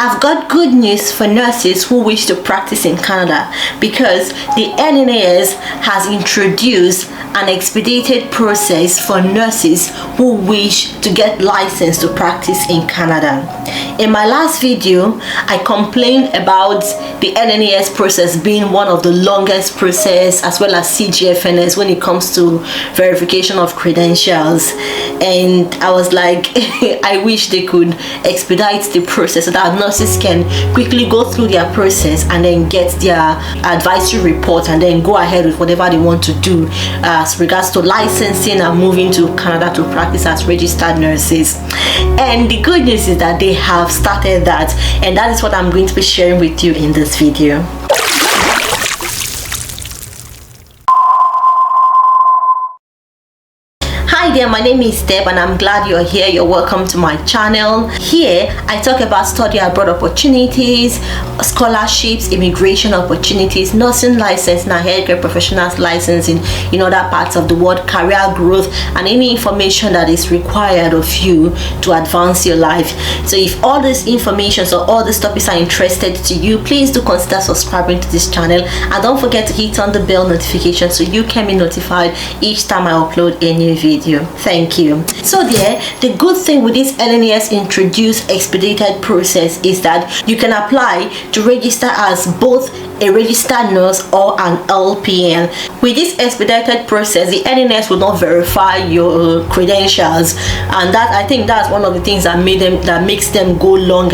I've got good news for nurses who wish to practice in Canada, because the NNAS has introduced an expedited process for nurses who wish to get licensed to practice in Canada. In my last video, I complained about the NNAS process being one of the longest process, as well as CGFNS, when it comes to verification of credentials. And I was like, I wish they could expedite the process so that nurses can quickly go through their process and then get their advisory report and then go ahead with whatever they want to do as regards to licensing and moving to Canada to practice as registered nurses. And the good news is that they have started that, and that is what I'm going to be sharing with you in this video. Hi there, my name is Deb and I'm glad you're here. You're welcome to my channel. Here I talk about study abroad opportunities, scholarships, immigration opportunities, nursing license, and healthcare professionals license in other parts of the world, career growth, and any information that is required of you to advance your life. So if all this information or all these topics are interested to you, please do consider subscribing to this channel, and don't forget to hit on the bell notification so you can be notified each time I upload a new video. Thank you. So there, the good thing with this NNAS introduced expedited process is that you can apply to register as both a registered nurse or an LPN. With this expedited process, the NNAS will not verify your credentials, and that, I think, that's one of the things that makes them go long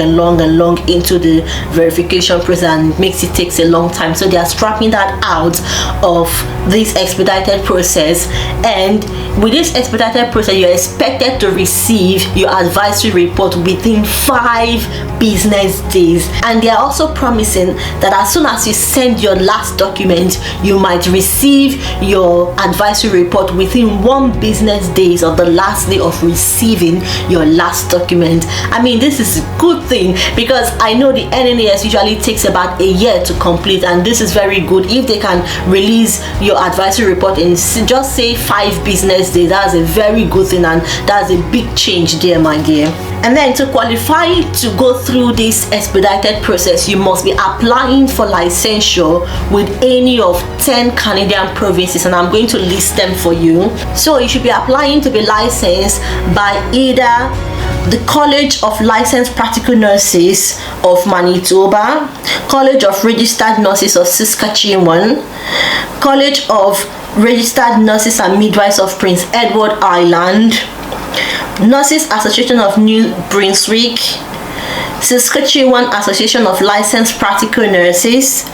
into the verification process and makes it takes a long time. So they are strapping that out of this expedited process, and with this expedited process, you're expected to receive your advisory report within 5 business days. And they are also promising that as soon as you send your last document, you might receive your advisory report within 1 business days of the last day of receiving your last document. I mean, this is a good thing, because I know the NNAS usually takes about a year to complete, and this is very good. If they can release your advisory report in just say 5 business days, that's a very good thing, and that's a big change there, my dear. And then to qualify to go through this expedited process, you must be applying for licensure with any of 10 Canadian provinces, and I'm going to list them for you. So you should be applying to be licensed by either the College of Licensed Practical Nurses of Manitoba, College of Registered Nurses of Saskatchewan, College of Registered Nurses and Midwives of Prince Edward Island, Nurses Association of New Brunswick, Saskatchewan Association of Licensed Practical Nurses,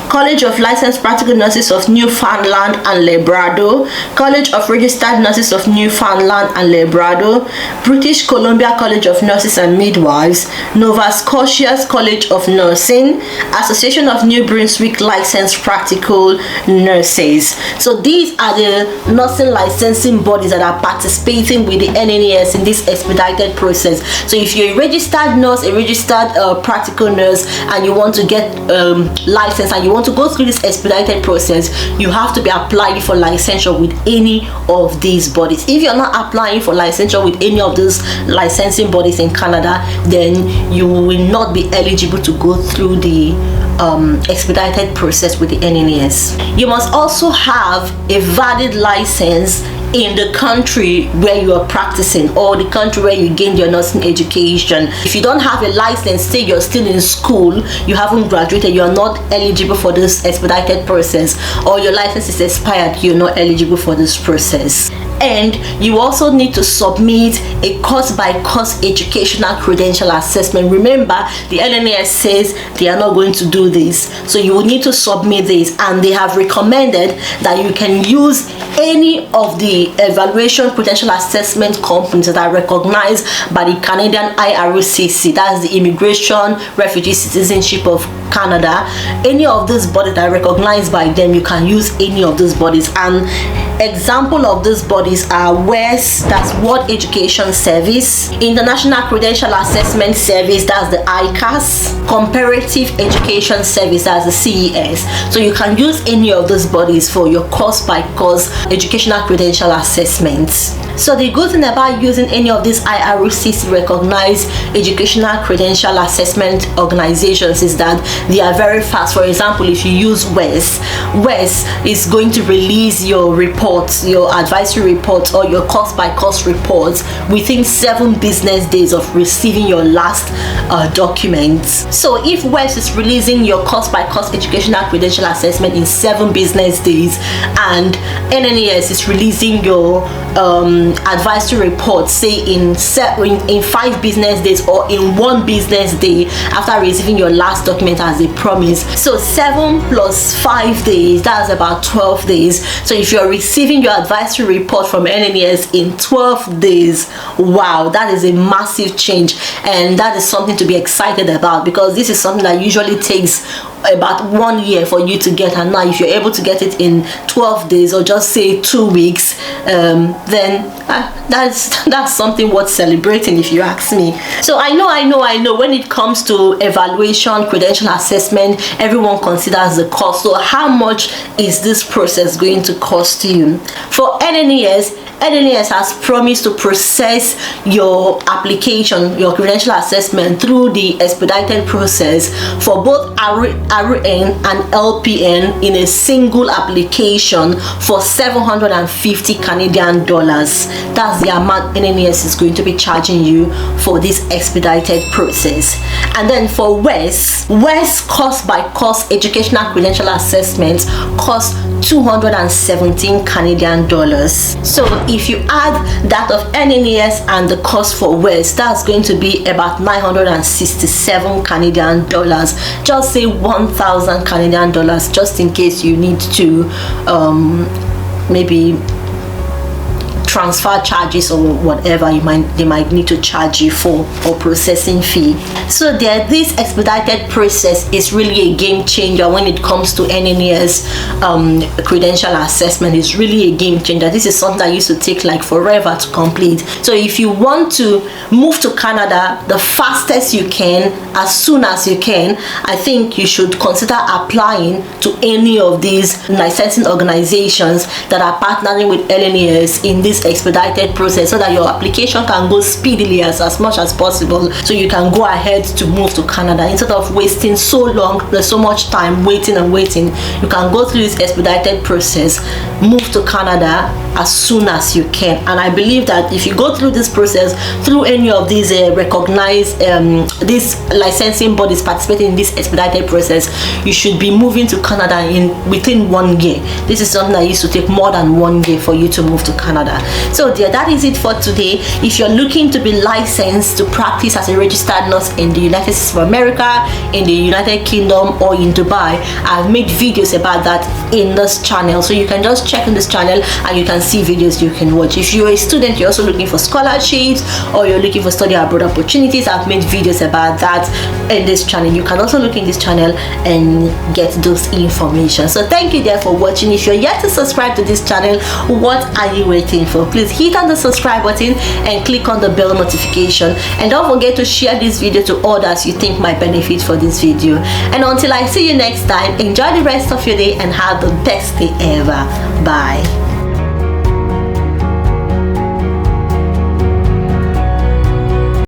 College of Licensed Practical Nurses of Newfoundland and Labrador, College of Registered Nurses of Newfoundland and Labrador, British Columbia College of Nurses and Midwives, Nova Scotia's College of Nursing, Association of New Brunswick Licensed Practical Nurses. So these are the nursing licensing bodies that are participating with the NNAS in this expedited process. So if you're a registered nurse, a registered practical nurse, and you want to get licensed and you want to go through this expedited process, you have to be applying for licensure with any of these bodies. If you're not applying for licensure with any of those licensing bodies in Canada, then you will not be eligible to go through the expedited process with the NNAS. You must also have a valid license in the country where you are practicing, or the country where you gained your nursing education. If you don't have a license, say you're still in school, you haven't graduated, you're not eligible for this expedited process, or your license is expired, you're not eligible for this process. And you also need to submit a course-by-course educational credential assessment. Remember, the NNAS says they are not going to do this, so you will need to submit this, and they have recommended that you can use any of the evaluation credential assessment companies that are recognized by the Canadian IRCC, that's the Immigration, Refugee, Citizenship of Canada. Any of these bodies that are recognized by them, you can use any of those bodies. And example of these bodies are WES, that's World Education Service, International Credential Assessment Service, that's the ICAS, Comparative Education Service, that's the CES. So you can use any of those bodies for your course by course educational credential assessments. So the good thing about using any of these IRCC recognized educational credential assessment organizations is that they are very fast. For example, if you use WES is going to release your reports, your advisory reports or your cost by cost reports within 7 business days of receiving your last documents. So if WES is releasing your cost by cost educational credential assessment in 7 business days and NNAS is releasing your advisory report say in 5 business days or in 1 business day after receiving your last document as they promised, so 7 plus 5 days, that's about 12 days. So if you're receiving your advisory report from NNAS in 12 days, wow, that is a massive change, and that is something to be excited about, because this is something that usually takes about 1 year for you to get, and now if you're able to get it in 12 days or just say 2 weeks, then that's something worth celebrating, if you ask me. So I know when it comes to evaluation, credential assessment, everyone considers the cost. So how much is this process going to cost you? For NNAS has promised to process your application, your credential assessment, through the expedited process for both RN and LPN in a single application for 750 Canadian dollars. That's the amount NNAS is going to be charging you for this expedited process. And then for WES cost by cost educational credential assessment costs 217 Canadian dollars. So if you add that of NNAS and the cost for WES, that's going to be about 967 Canadian dollars. Just say 1,000 Canadian dollars, just in case you need to maybe transfer charges or whatever they might need to charge you for, or processing fee. So this expedited process is really a game changer when it comes to NNAS credential assessment. It's really a game changer. This is something that used to take like forever to complete. So if you want to move to Canada the fastest you can, as soon as you can, I think you should consider applying to any of these licensing organizations that are partnering with NNAS in this expedited process, so that your application can go speedily as much as possible, so you can go ahead to move to Canada instead of wasting so long. There's so much time waiting. You can go through this expedited process, move to Canada as soon as you can. And I believe that if you go through this process through any of these recognized these licensing bodies participating in this expedited process, you should be moving to Canada within 1 year. This is something that used to take more than 1 year for you to move to Canada. So dear, that is it for today. If you're looking to be licensed to practice as a registered nurse in the United States of America, in the United Kingdom, or in Dubai, I've made videos about that in this channel, so you can just check in this channel and you can see videos you can watch. If you're a student, you're also looking for scholarships, or you're looking for study abroad opportunities, I've made videos about that in this channel. You can also look in this channel and get those information. So thank you there for watching. If you're yet to subscribe to this channel, what are you waiting for? Please hit on the subscribe button and click on the bell notification, and don't forget to share this video to others you think might benefit for this video. And until I see you next time, enjoy the rest of your day and have the best day ever. Bye.